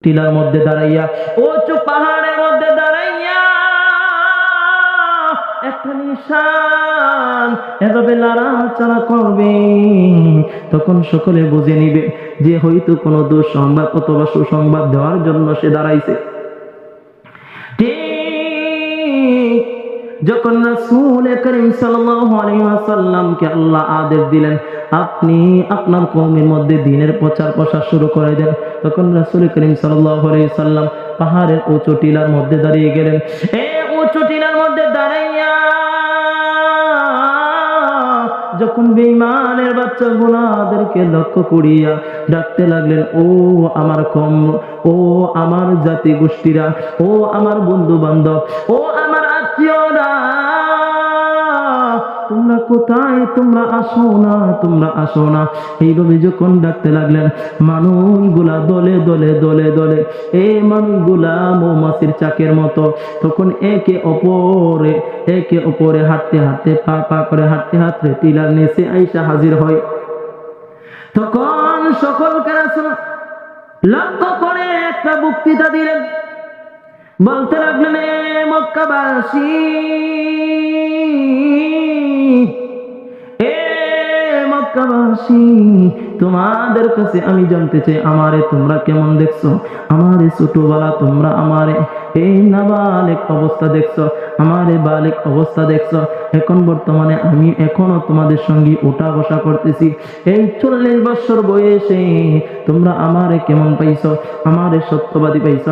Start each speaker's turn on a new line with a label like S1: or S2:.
S1: Tiller মধ্যে দাঁড়াইয়া, উঁচু পাহাড়ের মধ্যে দাঁড়াইয়া একটা নিশান এভাবে নাড়াচাড়া করবে, তখন সকলে বুঝে নিবে যে হয়তো কোনো দুঃসংবাদ অথবা সুসংবাদ দেওয়ার জন্য সে দাঁড়াইছে। ঠিক যখন রাসূল করিম সাল্লাল্লাহু আলাইহি ওয়াসাল্লামকে আল্লাহ আদেশ দিলেন আপনি আপনার কওমের মধ্যে দ্বীনের প্রচার প্রসার শুরু করে দেন, তখন রাসূল করিম সাল্লাল্লাহু আলাইহি ওয়াসাল্লাম পাহাড়ের উঁচু টিলার মধ্যে দাঁড়িয়ে গেলেন। এই উঁচু টিলার মধ্যে দাঁড়াইয়া যখন বেঈমানের বাচ্চাগুলোদেরকে লক্ষ্য করিয়া ডাকতে লাগলেন, ও আমার কওম, ও আমার জাতি গোষ্ঠীরা, ও আমার বন্ধু বান্ধব, ও আমার আত্মীয়রা, তোমরা কোথায়? তোমরা আসো না, তোমরা আসো না। এইভাবে যখন ডাকতে লাগলেন, মানুষগুলা দলে দলে দলে দলে, এই মানুষগুলা মৌমাছির চাকের মতো তখন একে অপরে হাঁটতে হাঁটতে পা পা করে হাঁটতে হাঁটতে টিলার নিচে আইসা হাজির হয়। তখন সকলকে রাসূল লক্ষ্য করে একটা বক্তৃতা দিলেন, বলতে লাগলেন, এ মক্কাবাসী, তোমাদের কাছে আমি জানতে চাই আমারে তোমরা কেমন দেখছো? আমারে ছোটবেলা তোমরা আমারে এই নাবালিক অবস্থা দেখছো, আমারে বালিক অবস্থা দেখছো, এখন বর্তমানে আমি এখনো তোমাদের সঙ্গে ওঠা বসা করতেছি, এই 40 বছর বয়সে তোমরা আমারে কেমন পাইছো? আমারে সত্যবাদী পাইছো